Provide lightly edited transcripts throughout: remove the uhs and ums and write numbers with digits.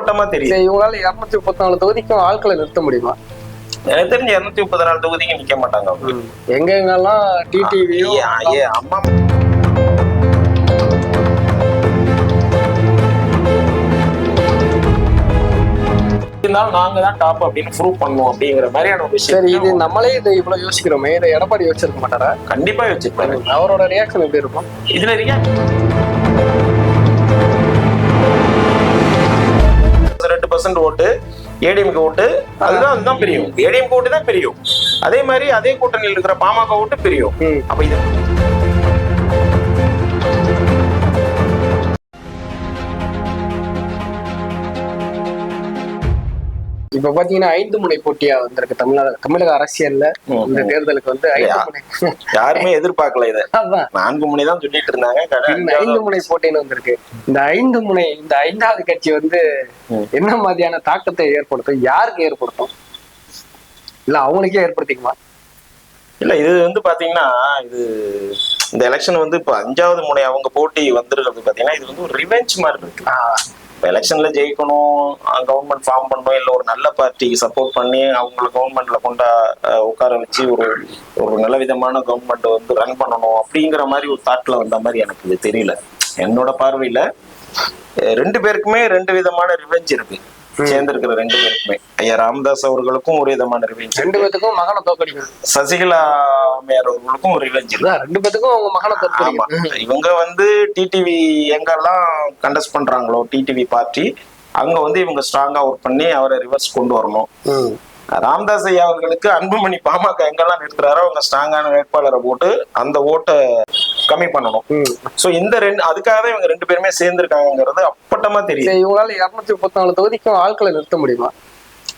அப்பட்டமா தெரியும். இவங்களால 234 தொகுதிக்கும் ஆட்களை நிறுத்த முடியுமா? எனக்கு தெரிஞ்சு 234 தொகுதிக்கு நிக்க மாட்டாங்க அவங்க. எங்கெங்கெல்லாம் டிடிவி அம்மா நாங்க தான் டாப் அப்படின்னு ப்ரூவ் பண்ணுவோம் அப்படிங்கிற மாதிரியான ஒரு விஷயம். சரி, இது நம்மளே இதை இவ்வளவு யோசிக்கிறோமே, இதை எடப்பாடி யோசிச்சிருக்க மாட்டாரா? கண்டிப்பா யோசிச்சிருப்பாரு. அவரோட ரியாக்ஷன் எப்படி இருக்கும் இதுல? 2% ஓட்டு ஏடிஎம்கே ஓட்டு, அதுதான் பிரியும். ஏடிஎம்கே ஓட்டு தான் பிரியும். அதே மாதிரி அதே கூட்டணியில் இருக்கிற பாமக ஓட்டு பிரியும். அப்ப இது இப்ப பாத்தீங்கன்னா 5 முனை போட்டியா வந்திருக்கு தமிழக அரசியல்ல. இந்த தேர்தலுக்கு வந்து 5 முனை யாருமே எதிர்பார்க்கல. இதை 4 முனை தான் சொல்லிட்டு இருந்தாங்க. 5 முனை போட்டின்னு வந்திருக்கு. இந்த 5 முனை, இந்த 5வது கட்சி வந்து என்ன மாதிரியான தாக்கத்தை ஏற்படுத்தும்? யாருக்கு ஏற்படுத்தும்? இல்ல அவங்களுக்கே ஏற்படுத்திக்குமா? இல்ல, இது வந்து பாத்தீங்கன்னா, இது இந்த எலெக்ஷன் வந்து இப்ப 5வது முனை அவங்க போட்டி வந்திருக்கிறது பாத்தீங்கன்னா, இது வந்து ஒரு ரிவெஞ்ச் மாதிரி இருக்கு. இப்போ எலெக்ஷன்ல ஜெயிக்கணும், கவர்மெண்ட் ஃபார்ம் பண்ணணும், இல்லை ஒரு நல்ல பார்ட்டிக்கு சப்போர்ட் பண்ணி அவங்களை கவர்மெண்ட்ல கொண்டா உட்கார வச்சு ஒரு நல்ல விதமான கவர்மெண்ட் வந்து ரன் பண்ணணும் அப்படிங்கிற மாதிரி ஒரு தாட்ல வந்த மாதிரி எனக்கு இது தெரியல. என்னோட பார்வையில 2 பேருக்குமே 2 விதமான ரிவெஞ்ச் இருக்கு. சேர்ந்திருக்கிற 2 பேருக்குமே. ஐயா ராமதாஸ் அவர்களுக்கும் ஒரு விதமான ரிவெஞ்ச், 2 பேத்துக்கும் மகனை தோக்கடிக்கும். சசிகலா அம்மையார் அவர்களுக்கும் ஒரு ரிவெஞ்ச் இருக்கு. 2 பேத்துக்கும் அவங்க மகனை தோக்கடிக்கும். இவங்க வந்து டிடிவி எங்கெல்லாம் கண்டஸ்ட் பண்றாங்களோ டிடிவி பார்ட்டி, அங்க வந்து இவங்க ஸ்ட்ராங்கா ஒர்க் பண்ணி அவரை ரிவர்ஸ் கொண்டு வரணும். ராமதாஸ் ஐயா அவர்களுக்கு அன்புமணி பாமக எங்கெல்லாம் நிறுத்துறாரோ அவங்க ஸ்ட்ராங்கான வேட்பாளரை போட்டு அந்த ஓட்டை கம்மி பண்ணணும். சோ இந்த அதுக்காக தான் இவங்க 2 பேருமே சேர்ந்திருக்காங்கிறது அப்பட்டமா தெரியும். இவங்களால 234 தொகுதிக்கும் ஆட்களை நிறுத்த முடியுமா?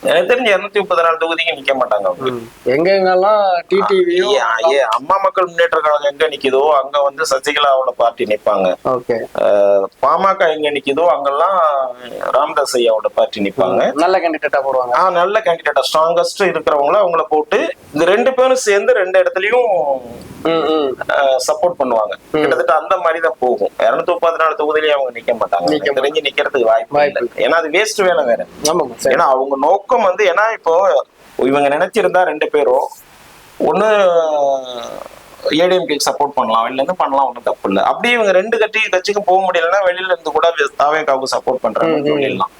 எனக்கு தெரிஞ்சு 234 தொகுதிக்கு நிக்க மாட்டாங்க அவங்க. எங்கெங்கெல்லாம் டிடிவி அம்மா மக்கள் முன்னேற்ற கழகம் எங்க நிக்குதோ அங்க வந்து சசிகலாவோட பார்ட்டி நிப்பாங்க. பாமக எங்க நிக்குதோ அங்கெல்லாம் ராமதாஸ் ஐயாவோட பார்ட்டி நிப்பாங்க. நல்ல கேண்டிடேட்டா போடுவாங்க. நல்ல கேண்டிடேட்டா ஸ்ட்ராங்கஸ்ட் இருக்கிறவங்கள அவங்கள போட்டு இந்த 2 பேரும் சேர்ந்து 2 இடத்துலயும் சப்போர்ட் பண்ணுவாங்க. கிட்டத்தட்ட அந்த மாதிரி தான் போகும். 234 தொகுதியிலேயே அவங்க நிக்க மாட்டாங்க. தெரிஞ்சு நிக்கிறதுக்கு வாய்ப்பு இல்லை. ஏன்னா அது வேஸ்ட் வேலை வேற. ஏன்னா அவங்க நோக்கம் வந்து, ஏன்னா இப்போ இவங்க நினைச்சிருந்தா 2 பேரும் ஒண்ணு ஏடிஎம்கே சப்போர்ட் பண்ணலாம், வெளில இருந்து பண்ணலாம், ஒன்றும் தப்பு இல்லை. அப்படியே இவங்க 2 கட்சிக்கும் போக முடியலன்னா வெளியில இருந்து கூட தாவேகாவுக்கு சப்போர்ட் பண்றாங்க சொல்லிடலாம்.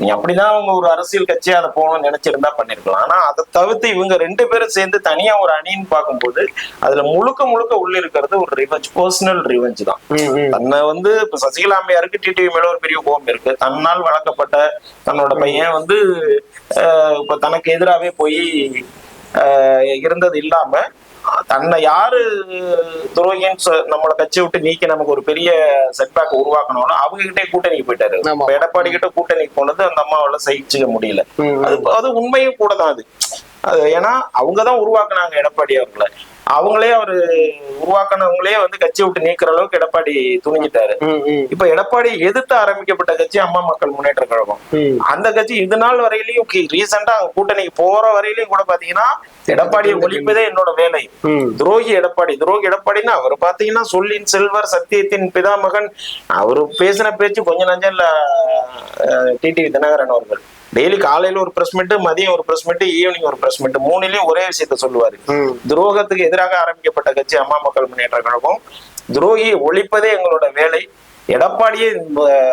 நீ அப்படிதான் அவங்க ஒரு அரசியல் கட்சியா அதை போகணும்னு நினைச்சிருந்தா பண்ணிருக்கலாம். ஆனா அதை தவிர்த்து இவங்க 2 பேரும் சேர்ந்து தனியா ஒரு அணின்னு பார்க்கும்போது அதுல முழுக்க உள்ள இருக்கிறது ஒரு ரிவெஞ்ச், பர்சனல் ரிவெஞ்ச் தான். தன்னை வந்து இப்ப சசிகலா அம்மையாருக்கு டிடிவி மேல ஒரு பெரிய கோபம் இருக்கு. தன்னால் வளர்க்கப்பட்ட தன்னோட பையன் வந்து இப்ப தனக்கு எதிராகவே போய் இருந்தது இல்லாம தன்னை யாரு துரோகின்னு நம்மளை கட்சியை விட்டு நீக்கி நமக்கு ஒரு பெரிய செட்பேக் உருவாக்கணும்னா அவங்க கிட்டே கூட்டணிக்கு போயிட்டாரு. எடப்பாடி கிட்ட கூட்டணிக்கு போனது அந்த அம்மாவால சகிச்சுக்க முடியல. அது உண்மையும் கூட தான் அது. ஏன்னா அவங்கதான் உருவாக்குனாங்க எடப்பாடி அவர்களை. அவங்களே அவரு உருவாக்குனவங்களே வந்து கட்சியை விட்டு நீக்கிற அளவுக்கு எடப்பாடி துணிஞ்சிட்டாரு. இப்ப எடப்பாடி எதிர்த்து ஆரம்பிக்கப்பட்ட கட்சி அம்மா மக்கள் முன்னேற்ற கழகம். அந்த கட்சி இது நாள் வரையிலையும் ரீசெண்டா கூட்டணிக்கு போற வரையிலையும் கூட பாத்தீங்கன்னா எடப்பாடியை ஒழிப்பதே என்னோட வேலை. துரோகி எடப்பாடின்னு அவர் பாத்தீங்கன்னா சொல்லின் செல்வர், சத்தியத்தின் பிதாமகன். அவரு பேசின பேச்சு கொஞ்சம் நஞ்சம் இல்ல. டிடிவி தினகரன் அவர்கள் டெய்லி காலையில ஒரு பிரஸ் மீட், மதியம் ஒரு பிரஸ் மீட், ஈவினிங் ஒரு பிரஸ் மீட், 3லயும் ஒரே விஷயத்த சொல்லுவாரு. துரோகத்துக்கு எதிராக ஆரம்பிக்கப்பட்ட கட்சி அம்மா மக்கள் முன்னேற்ற கழகம். துரோகியை ஒழிப்பதே எங்களோட வேலை. எடப்பாடியே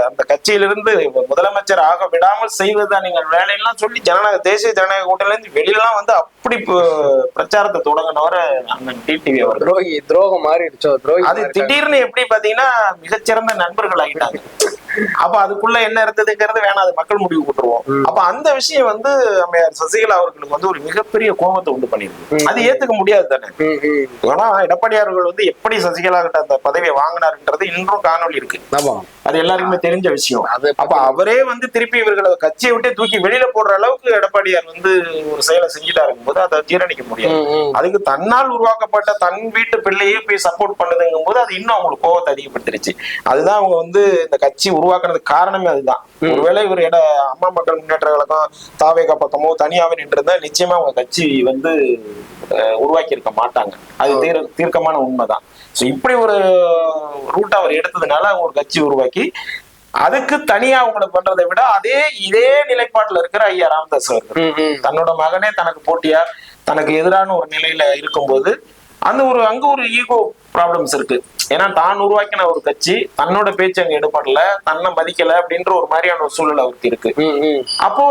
அந்த கட்சியிலிருந்து முதலமைச்சர் ஆக விடாமல் செய்வதுதான் நீங்கள் வேலையெல்லாம் சொல்லி தேசிய ஜனநாயக கூட்டணில இருந்து வெளியெல்லாம் வந்து அப்படி பிரச்சாரத்தை தொடங்கினவரை அண்ணன் டிடிவி அவர். துரோகம் மாறிடுச்சோ? அது திடீர்னு எப்படி பாத்தீங்கன்னா மிகச்சிறந்த நண்பர்கள் ஆகிட்டாங்க. அப்ப அதுக்குள்ள என்ன இருந்ததுங்கிறது வேணாம், அது மக்கள் முடிவு போட்டுருவோம். அப்ப அந்த விஷயம் வந்து சசிகலா அவர்களுக்கு வந்து ஒரு மிகப்பெரிய கோபத்தை உண்டு பண்ணிருக்கு. அது ஏத்துக்க முடியாது தானே. ஏன்னா எடப்பாடியார்கள் வந்து எப்படி சசிகலா கிட்ட அந்த பதவியை வாங்கினாருன்றது இன்றும் காணொலி இருக்கு. அது எல்லாருக்குமே தெரிஞ்ச விஷயம். அப்ப அவரே வந்து திருப்பி இவர்களை கட்சியை விட்டு தூக்கி வெளியில போடுற அளவுக்கு எடப்பாடியார் வந்து ஒரு செயலை செஞ்சுட்டாருக்கும் போது அதை ஜீரணிக்க முடியாது. அதுக்கு தன்னால் உருவாக்கப்பட்ட தன் வீட்டு பிள்ளையே போய் சப்போர்ட் பண்ணுதுங்கும் போது அது இன்னும் அவங்களுக்கு கோபத்தை அதிகப்படுத்திருச்சு. அதுதான் அவங்க வந்து இந்த கட்சி உருவாக்குறதுக்கு காரணமே அதுதான். ஒருவேளை இவர் அம்மா மக்கள் முன்னேற்ற கழகம் தாவேகா பக்கமோ தனியாவே நின்றுருந்தா நிச்சயமா அவங்க கட்சி வந்து உருவாக்கி இருக்க மாட்டாங்க. அது தீர்க்கமான உண்மைதான். இப்படி ஒரு ரூட் அவர் எடுத்ததுனால அவங்க ஒரு கட்சி உருவாக்கி அதுக்கு தனியா அவங்களை பண்றதை விட இதே நிலைப்பாட்டுல இருக்கிற ஐயா ராமதாஸ் அவர்கள் தன்னோட மகனே தனக்கு போட்டியா தனக்கு எதிரான ஒரு நிலையில இருக்கும்போது அங்க ஒரு ஈகோ ப்ராப்ளம்ஸ் இருக்கு. ஏன்னா தான் உருவாக்கின ஒரு கட்சி தன்னோட பேச்சு அங்க எடுப்படல, தன்னை மதிக்கல அப்படின்ற ஒரு மாதிரியான ஒரு சூழல் அவருக்கு இருக்கு. அப்போ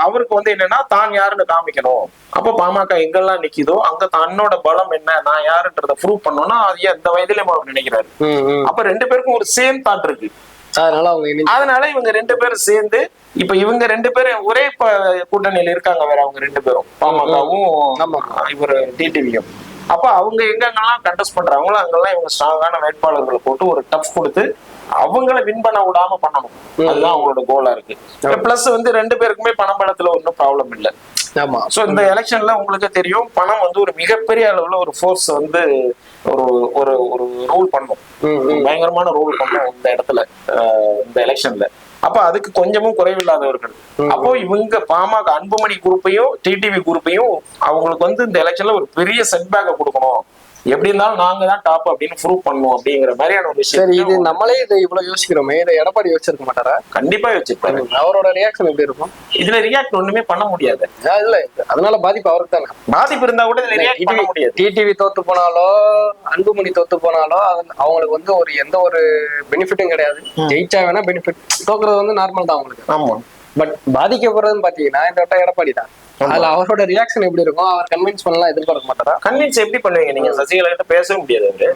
அவருக்கு வந்து என்னன்னா தான் யாருன்னு காமிக்கணும். அப்போ பாமக எங்கெல்லாம் நிக்குதோ அங்க தன்னோட பலம் என்ன, நான் யாருன்றத ப்ரூவ் பண்ணோம்னா அது எந்த வயதிலையும் அவர் நினைக்கிறாரு. அப்ப ரெண்டு பேருக்கும் ஒரு சேம் தாட் இருக்கு. அதனால இவங்க ரெண்டு பேரும் சேர்ந்து இப்ப இவங்க ரெண்டு பேரும் ஒரே கூட்டணியில இருக்காங்க. வேற அவங்க ரெண்டு பேரும் பாமகவும் இவர் டிடிவியும். அப்ப அவங்க எங்கெங்கெல்லாம் கண்டெஸ்ட் பண்றாங்களோ அங்கெல்லாம் இவங்க ஸ்ட்ராங்கான வேட்பாளர்களை போட்டு ஒரு டஃப் கொடுத்து அவங்களை வின் பண்ண விடாம பண்ணணும். அதுதான் அவங்களோட கோலா இருக்கு. பிளஸ் வந்து ரெண்டு பேருக்குமே பணம் பலத்துல ஒன்றும் ப்ராப்ளம் இல்லை. சோ இந்த எலெக்ஷன்ல உங்களுக்கு தெரியும், பணம் வந்து ஒரு மிகப்பெரிய அளவுல ஒரு ஃபோர்ஸ் வந்து ஒரு ஒரு ஒரு ரூல் பண்ணும், பயங்கரமான ரூல் பண்ணும் இந்த இடத்துல இந்த எலெக்ஷன்ல. அப்ப அதுக்கு கொஞ்சமும் குறைவில்லாதவர்கள். அப்போ இவங்க பாமக அன்புமணி குரூப்பையும் டிடிவி குரூப்பையும் அவங்களுக்கு வந்து இந்த எலெக்ஷன்ல ஒரு பெரிய செட்பேக்கை கொடுக்கணும். எப்படி இருந்தாலும் நாங்க தான் டாப் அப்படின்னு ப்ரூவ் பண்ணுவோம் அப்படிங்கிற மாதிரியான ஒரு விஷயம். சரி, இது நம்மளே இதை இவ்வளவு யோசிக்கிறோமே, இதை எடப்பாடி யோசிச்சிருக்க மாட்டாரா? கண்டிப்பா யோசிச்சிருப்பாரு. அவரோட ரியாக்ஷன் எப்படி இருக்கும்? இதுல ரியாக்ட் ஒண்ணுமே பண்ண முடியாது. இல்ல, அதனால பாதிப்பு அவருக்கு தானே. பாதிப்பு இருந்தா கூட இதுல ரியாக்ட் பண்ண முடியாது. டிடிவி தோத்து போனாலோ அன்புமணி தோத்து போனாலோ அவங்களுக்கு வந்து ஒரு எந்த ஒரு பெனிஃபிட்டும் கிடையாது. ஜெயிச்சா வேணா பெனிஃபிட், தோக்குறது வந்து நார்மல் தான் அவங்களுக்கு. ஆமா, பட் பாதிக்கப்படுறதுன்னு பாத்தீங்கன்னா இந்த வட்டம் எடப்பாடி தான். அதுல அவரோட ரியாக்ஷன் எப்படி இருக்கும்? அவர் கன்வின்ஸ் பண்ணலாம் எதிர்பார்க்க மாட்டாரா? கன்வின்ஸ் எப்படி பண்ணுவீங்க நீங்க? சசிகலா கிட்ட பேசவே முடியாது. அவரு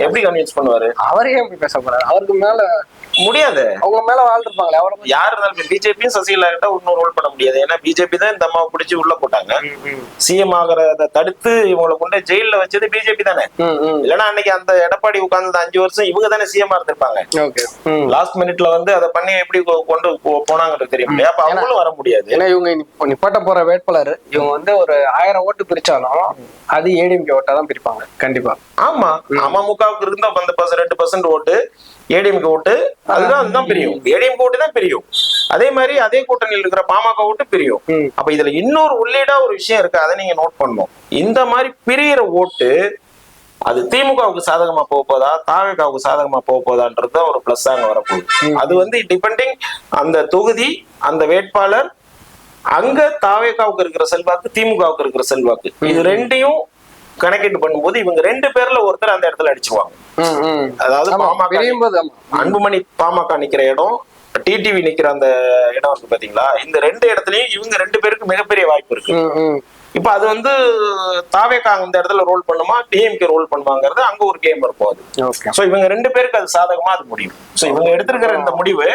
எப்படி கன்வின்ஸ் பண்ணுவாரு? அவரே எப்படி பேச போறாரு? அவருக்கு மேல முடியாது. அவங்க மேல வாழ்ந்துருப்பாங்களே, அவரை யாரு இருந்தாலும் பிஜேபியும் சசிகலா கிட்ட இன்னும் ரோல் பண்ண முடியாது. ஏன்னா பிஜேபி தான் இந்த அம்மாவை பிடிச்சி உள்ள போட்டாங்க. சிஎம் ஆகிறத தடுத்து இவங்களை கொண்டு ஜெயில வச்சது பிஜேபி தானே. இல்லைன்னா அன்னைக்கு அந்த எடப்பாடி உட்கார்ந்து 5 வருஷம் இவங்க தானே சிஎம் இருந்திருப்பாங்க. லாஸ்ட் மினிட்ல வந்து அதை பண்ணி எப்படி கொண்டு போனாங்கன்னு தெரியும் இல்லையா? அப்ப அவங்களும் வர முடியாது. ஏன்னா இவங்க நிப்பாட்ட போற வேட்பாளர் இவங்க வந்து ஒரு 1000 ஓட்டு பிரிச்சாலும் அது ஏடிஎம்கே ஓட்டா தான் பிரிப்பாங்க கண்டிப்பா. ஆமா, அமமுகவுக்கு இருந்த 2% ஓட்டு ஏடிஎம்கே ஓட்டு அதுதான் பிரியும். ஏடிஎம்கே ஓட்டு தான் பிரியும். அதே மாதிரி அதே கூட்டணியில் இருக்கிற பாமக ஓட்டு பிரியும். அப்ப இதுல இன்னொரு உள்ளீடா ஒரு விஷயம் இருக்கு, அதை நீங்க நோட் பண்ணணும். இந்த மாதிரி பிரியிற ஓட்டு அது திமுகவுக்கு சாதகமா போக போதா தாவேகாவுக்கு சாதகமா போக போதான்றது ஒரு பிளஸ் அங்க வரப்போகுது. அது வந்து டிபெண்டிங் அந்த தொகுதி, அந்த வேட்பாளர், அங்க தாவேகாவுக்கு இருக்கிற செல்வாக்கு, திமுகவுக்கு இருக்கிற செல்வாக்கு, இது ரெண்டையும் கணக்கிட்டு பண்ணும்போது இவங்க 2 பேர்ல ஒருத்தர் அந்த இடத்துல அடிச்சுவாங்க. அதாவது பாமக அன்புமணி பாமக நிக்கிற இடம், டிடிவி நிக்கிற அந்த இடம் இருக்கு பாத்தீங்களா? இந்த 2 இடத்துலயும் இவங்க 2 பேருக்கு மிகப்பெரிய வாய்ப்பு இருக்கு. இப்ப அது வந்து தாவேகா இந்த இடத்துல ரோல் பண்ணுமா, டிஎம்கே ரோல் பண்ணுவாங்கிறது அங்க ஒரு கேம் இருக்கும். அது சோ இவங்க 2 பேருக்கு அது சாதகமா அது முடியும். சோ இவங்க எடுத்திருக்கிற இந்த முடிவு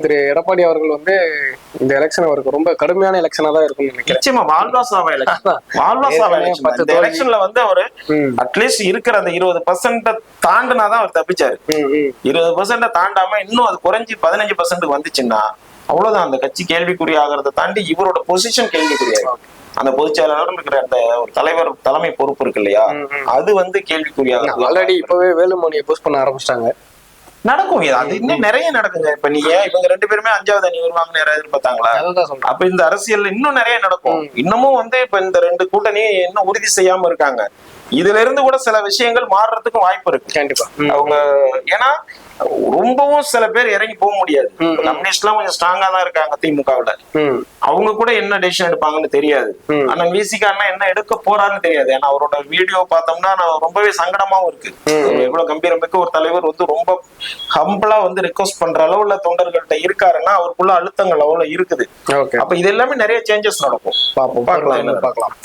திரு எடப்பாடி அவர்கள் வந்து இந்த எலெக்ஷன் அவருக்கு ரொம்ப கடுமையான எலெக்ஷனா தான் இருக்கும் நினைக்கிறேன். நிச்சயமா வாழ்வாசாவா எலெக்ஷன் இந்த எலெக்ஷன்ல வந்து அவரு அட்லீஸ்ட் இருக்கிற அந்த 20% தாண்டினாதான் அவர் தப்பிச்சாரு. 20% தாண்டாம இன்னும் அது குறைஞ்சி 15% வந்துச்சுன்னா அவ்வளவுதான். அந்த கட்சி கேள்விக்குறி ஆகிறத தாண்டி இவரோட பொசிஷன் கேள்விக்குறியாகும். அந்த பொதுச்செயலாளர் இருக்கிற அந்த ஒரு தலைமை பொறுப்பு இருக்கு இல்லையா, அது வந்து கேள்விக்குறியாக. ஆல்ரெடி இப்பவே வேலுமணியை போஸ்ட் பண்ண ஆரம்பிச்சிட்டாங்க. நடக்கும், அது இன்னும் நிறைய நடக்குங்க. இப்ப நீங்க இவங்க 2 பேருமே 5வது அணி வருவாங்கன்னு யாராவது எதிர்பார்த்தாங்களா? அப்ப இந்த அரசியல் இன்னும் நிறைய நடக்கும். இன்னமும் வந்து இப்ப இந்த 2 கூட்டணி இன்னும் உறுதி செய்யாம இருக்காங்க. இதுல இருந்து கூட சில விஷயங்கள் மாறுறதுக்கும் வாய்ப்பு இருக்கு கண்டிப்பா. அவங்க ஏன்னா ரொம்பவும் சில பேர் இறங்கி போக முடியாது. கம்யூனிஸ்ட் எல்லாம் கொஞ்சம் ஸ்ட்ராங்கா தான் இருக்காங்க திமுகவுல. அவங்க கூட என்ன டெசிஷன் எடுப்பாங்கன்னு தெரியாது. ஆனா விசிகா என்ன எடுக்க போறாருன்னு தெரியாது. ஏன்னா அவரோட வீடியோ பார்த்தோம்னா ரொம்பவே சங்கடமாவும் இருக்கு. எவ்வளவு கம்பீரமிக்க ஒரு தலைவர் வந்து ரொம்ப ஹம்பிளா வந்து ரெக்வஸ்ட் பண்ற அளவுல தொண்டர்கள்ட்ட இருக்காருன்னா அவருக்குள்ள அழுத்தங்கள் அவ்வளவு இருக்குது. அப்ப இது எல்லாமே நிறைய சேஞ்சஸ் நடக்கும். பார்க்கலாம்.